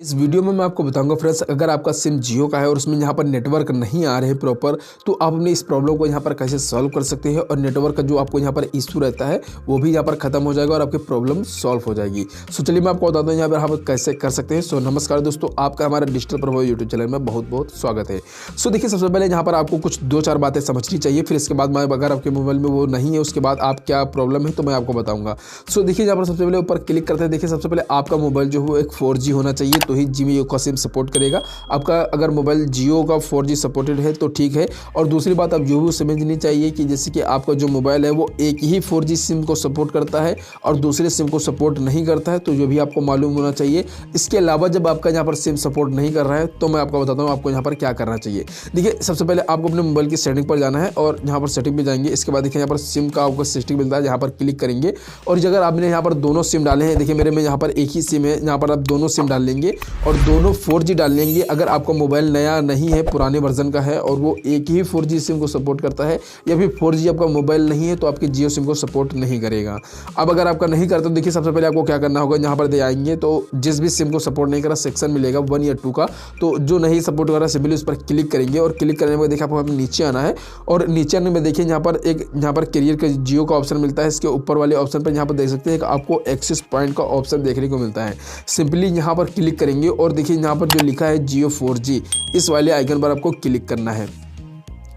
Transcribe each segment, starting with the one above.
इस वीडियो में मैं आपको बताऊंगा फ्रेंड्स, अगर आपका सिम जियो का है और उसमें यहाँ पर नेटवर्क नहीं आ रहे हैं प्रॉपर, तो आप अपने इस प्रॉब्लम को यहाँ पर कैसे सॉल्व कर सकते हैं और नेटवर्क का जो आपको यहाँ पर इशू रहता है वो भी यहाँ पर खत्म हो जाएगा और आपकी प्रॉब्लम सॉल्व हो जाएगी। सो चलिए मैं आपको बताता हूँ यहाँ पर आप कैसे कर सकते हैं। सो नमस्कार दोस्तों, आपका हमारा डिजिटल प्रभाव यूट्यूब चैनल में बहुत बहुत स्वागत है। सो देखिए, सबसे पहले यहाँ पर आपको कुछ 2-4 बातें समझनी चाहिए, फिर इसके बाद मैं अगर आपके मोबाइल में वो नहीं है उसके बाद आप क्या प्रॉब्लम है तो मैं आपको बताऊँगा। सो देखिए, यहाँ पर सबसे पहले ऊपर क्लिक करते हैं। देखिए, सबसे पहले आपका मोबाइल जो है एक 4G होना चाहिए, तो ही जियो का सिम सपोर्ट करेगा। आपका अगर मोबाइल जियो का 4G सपोर्टेड है तो ठीक है। और दूसरी बात आप जो भी समझनी चाहिए कि जैसे कि आपका जो मोबाइल है वो एक ही 4G सिम को सपोर्ट करता है और दूसरे सिम को सपोर्ट नहीं करता है, तो जो भी आपको मालूम होना चाहिए। इसके अलावा जब आपका यहाँ पर सिम सपोर्ट नहीं कर रहा है तो मैं आपको बताता हूँ आपको यहाँ पर क्या करना चाहिए। देखिए, सबसे पहले आपको अपने मोबाइल की सेटिंग पर जाना है और यहाँ पर सेटिंग में जाएंगे। इसके बाद देखिए यहाँ पर सिम का आपको सेटिंग मिलता है, यहाँ पर क्लिक करेंगे। और अगर आपने यहाँ पर दोनों सिम डाले हैं, देखिए मेरे में यहाँ पर एक ही सिम है, यहाँ पर आप दोनों सिम डाल लेंगे और दोनों 4G डाल लेंगे। अगर आपका मोबाइल नया नहीं है, पुराने वर्जन का है और वो एक ही 4G सिम को सपोर्ट करता है, या फिर 4G आपका मोबाइल नहीं है तो आपके जियो सिम को सपोर्ट नहीं करेगा। अब अगर आपका नहीं करता तो देखिए सबसे पहले आपको क्या करना होगा, यहाँ पर दे आएंगे तो जिस भी सिम को सपोर्ट नहीं करा सेक्शन मिलेगा 1 या 2 का, तो जो नहीं सपोर्ट कर रहा सिंपली उस पर क्लिक करेंगे। और क्लिक करने में देखिए आपको नीचे आना है और नीचे आने में देखिए यहाँ पर करियर का जियो का ऑप्शन मिलता है। इसके ऊपर वाले ऑप्शन पर यहाँ पर देख सकते हैं आपको एक्सेस पॉइंट का ऑप्शन देखने को मिलता है। सिंपली यहाँ पर क्लिक करेंगे और देखिए यहाँ पर जो लिखा है जियो 4G, इस वाले आइकन पर आपको क्लिक करना है।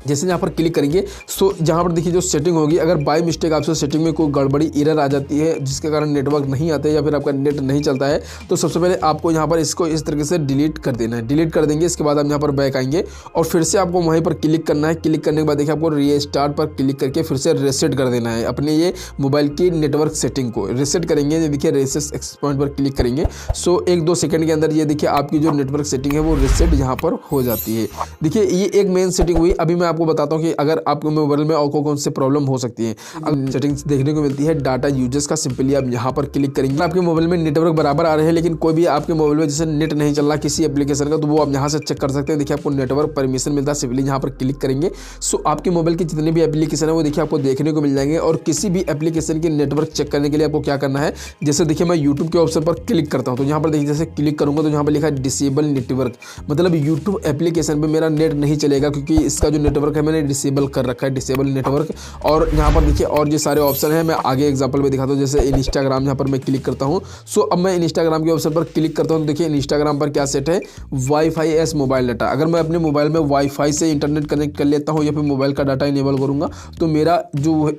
जैसे यहाँ पर क्लिक करेंगे सो जहाँ पर देखिए जो सेटिंग होगी, अगर बाय मिस्टेक आपसे सेटिंग में कोई गड़बड़ी एरर आ जाती है जिसके कारण नेटवर्क नहीं आता है या फिर आपका नेट नहीं चलता है, तो सबसे पहले आपको यहाँ पर इसको इस तरीके से डिलीट कर देना है। डिलीट कर देंगे, इसके बाद आप यहाँ पर बैक आएंगे और फिर से आपको वहीं पर क्लिक करना है। क्लिक करने के बाद देखिए आपको रीस्टार्ट पर क्लिक करके फिर से रीसेट कर देना है अपने ये मोबाइल की नेटवर्क सेटिंग को। रीसेट करेंगे, देखिए रीसेट एक्सेस पॉइंट पर क्लिक करेंगे। सो 1-2 सेकंड के अंदर ये देखिए आपकी जो नेटवर्क सेटिंग है वो रीसेट यहाँ पर हो जाती है। देखिए ये एक मेन सेटिंग हुई। अभी मैं आपको बताता हूँ कि अगर आपके मोबाइल में और कौन से प्रॉब्लम हो सकती है। अब सेटिंग्स देखने को मिलती है डाटा यूजेस का, सिंपली आप यहाँ पर क्लिक करेंगे। आपके मोबाइल में नेटवर्क बराबर आ रहे हैं लेकिन कोई भी आपके मोबाइल में जैसे नेट नहीं चल रहा किसी एप्लीकेशन का, तो वो आप यहाँ से चेक कर सकते हैं। देखिए आपको नेटवर्क परमिशन मिलता है, सिंपली यहाँ पर क्लिक करेंगे। सो आपके मोबाइल के जितने भी एप्लीकेशन है वो देखिए आपको देखने को मिल जाएंगे। और किसी भी एप्लीकेशन की नेटवर्क चेक करने के लिए आपको क्या करना है, जैसे देखिए मैं यूट्यूब के ऑप्शन पर क्लिक करता हूँ तो यहाँ पर देखिए जैसे क्लिक करूँगा तो यहाँ पर लिखा है डिसेबल नेटवर्क, मतलब यूट्यूब एप्लीकेशन पर मेरा नेट नहीं चलेगा क्योंकि इसका जो नेटवर्क है मैंने डिसेबल कर रखा है, डिसेबल नेटवर्क। और यहाँ पर देखिए और जो सारे ऑप्शन है मैं आगे एग्जांपल में दिखाता हूँ। जैसे इंस्टाग्राम यहाँ पर मैं क्लिक करता हूँ। सो अब मैं इंस्टाग्राम के ऑप्शन पर क्लिक करता हूँ तो देखिए इंस्टाग्राम पर क्या सेट है, वाईफाई एस मोबाइल डाटा। अगर मैं अपने मोबाइल में वाईफाई से इंटरनेट कनेक्ट कर लेता हूँ या फिर मोबाइल का डाटा इनेबल करूँगा तो मेरा जो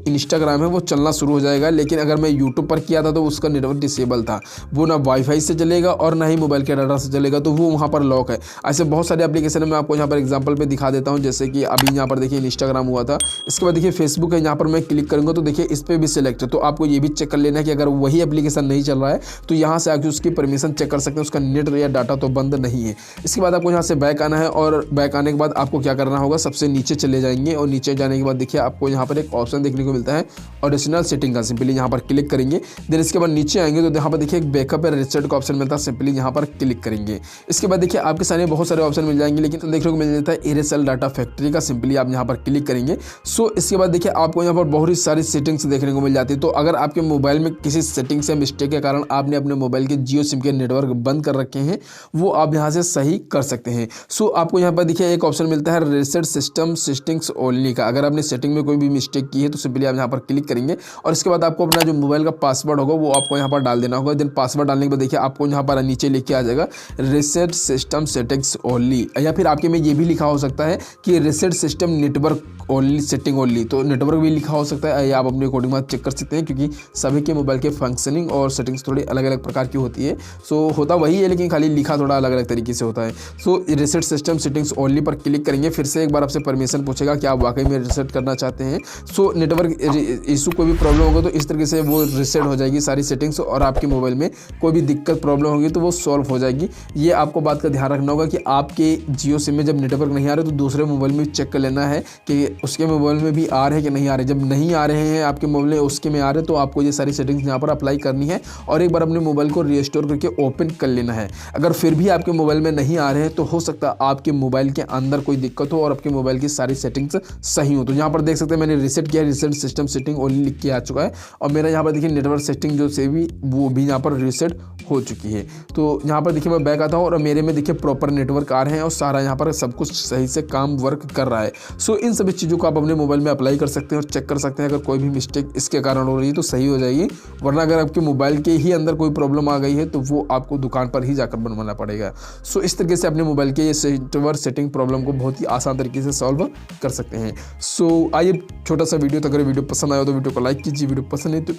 इंस्टाग्राम है वो चलना शुरू हो जाएगा। लेकिन अगर मैं यूट्यूब पर किया था तो उसका नेटवर्क डिसेबल था, वो ना वाईफाई से चलेगा और ना ही मोबाइल के डाटा से चलेगा, तो वो वहाँ पर लॉक है। ऐसे बहुत सारे एप्लीकेशन मैं आपको यहाँ पर एग्जाम्पल पे दिखा देता हूँ। जैसे कि अभी यहाँ पर देखिए इंस्टाग्राम हुआ था, इसके बाद देखिए फेसबुक है, यहाँ पर मैं क्लिक करूंगा तो देखिए इस पर भी सिलेक्ट है। तो आपको ये भी चेक कर लेना है कि अगर वही एप्लीकेशन नहीं चल रहा है तो यहाँ से आके उसकी परमिशन चेक कर सकते हैं, उसका नेट या डाटा तो बंद नहीं है। इसके बाद आपको यहाँ से बैक आना है और बैक आने के बाद आपको क्या करना होगा, सबसे नीचे चले जाएंगे और नीचे जाने के बाद देखिए आपको यहाँ पर एक ऑप्शन देखने को मिलता है ओरिजिनल सेटिंग का, सिंपली यहाँ पर क्लिक करेंगे। देन इसके बाद नीचे आएंगे तो यहाँ पर देखिए एक बैकअप या रिसेट का ऑप्शन मिलता है, सिंपली यहाँ पर क्लिक करेंगे। इसके बाद देखिए आपके सामने बहुत सारे ऑप्शन मिल जाएंगे, लेकिन तो देखने को मिल जाता है एयरसेल डाटा फैक्ट्री का, सिंपली आप यहाँ पर क्लिक करेंगे। सो इसके बाद देखिए आपको यहाँ पर बहुत सारी सेटिंग्स देखने को मिल जाती है। तो अगर आपके मोबाइल में किसी सेटिंग से मिस्टेक के कारण आपने अपने मोबाइल के जियो सिम के नेटवर्क बंद कर रखे हैं, वो आप यहाँ से सही कर सकते हैं। सो आपको यहाँ पर देखिए एक ऑप्शन मिलता है रीसेट सिस्टम सेटिंग्स ओनली का। अगर आपने सेटिंग में कोई भी मिस्टेक की है तो सिंपली आप यहाँ पर क्लिक करेंगे और इसके बाद आपको अपना जो मोबाइल का पासवर्ड होगा वो आपको यहाँ पर डाल देना होगा। देन पासवर्ड डालने के बाद देखिए आपको यहाँ पर नीचे लिख के आ जाएगा रीसेट सिस्टम सेटिंग्स ओनली, या फिर आपके में ये भी लिखा हो सकता है कि reset system network only setting only, तो नेटवर्क भी लिखा हो सकता है। या आप अपने अकॉर्डिंग में चेक कर सकते हैं क्योंकि सभी के मोबाइल के फंक्शनिंग और सेटिंग्स थोड़ी अलग अलग प्रकार की होती है। सो होता वही है लेकिन खाली लिखा थोड़ा अलग अलग तरीके से होता है। सो रीसेट सिस्टम सेटिंग्स ओनली पर क्लिक करेंगे, फिर से एक बार आपसे परमिशन पूछेगा कि आप वाकई में रीसेट करना चाहते हैं। सो नेटवर्क इशू कोई भी प्रॉब्लम होगा तो इस तरीके से वो रीसेट हो जाएगी सारी सेटिंग्स, और आपके मोबाइल में कोई भी दिक्कत प्रॉब्लम होगी तो वो सॉल्व हो जाएगी। ये आपको बात का ध्यान रखना होगा कि आपके जियो सिम में जब नेटवर्क नहीं आ रहा तो दूसरे मोबाइल में चेक कर लेना है कि उसके मोबाइल में भी आ रहे हैं कि नहीं आ रहे। जब नहीं आ रहे हैं आपके मोबाइल में, उसके में आ रहे हैं, तो आपको ये सारी सेटिंग्स यहाँ पर अप्लाई करनी है और एक बार अपने मोबाइल को रीस्टोर करके ओपन कर लेना है। अगर फिर भी आपके मोबाइल में नहीं आ रहे हैं तो हो सकता है आपके मोबाइल के अंदर कोई दिक्कत हो और आपके मोबाइल की सारी सेटिंग्स सही हो। तो यहाँ पर देख सकते हैं मैंने रीसेट किया, रीसेट सिस्टम सेटिंग ओनली लिख के आ चुका है और मेरा यहाँ पर देखिए नेटवर्क सेटिंग जो से भी वो भी यहाँ पर रीसेट हो चुकी है। तो यहाँ पर देखिए मैं बैक आता हूँ और मेरे में देखिए प्रॉपर नेटवर्क आ रहे हैं और सारा यहाँ पर सब कुछ सही से काम वर्क कर रहा है। सो इन सभी चीज़ों को आप अपने मोबाइल में अप्लाई कर सकते हैं और चेक कर सकते हैं। अगर कोई भी मिस्टेक इसके कारण हो रही है तो सही हो जाएगी, वरना अगर आपके मोबाइल के ही अंदर कोई प्रॉब्लम आ गई है तो वो आपको दुकान पर ही जाकर बनवाना पड़ेगा। सो इस तरीके से अपने मोबाइल के ये नेटवर्क सेटिंग प्रॉब्लम को बहुत ही आसान तरीके से सॉल्व कर सकते हैं। सो आइए छोटा सा वीडियो, तो अगर वीडियो पसंद आया तो वीडियो को लाइक कीजिए, वीडियो पसंद नहीं तो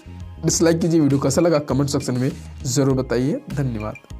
डिसलाइक कीजिए। वीडियो कैसा लगा कमेंट सेक्शन में ज़रूर बताइए। धन्यवाद।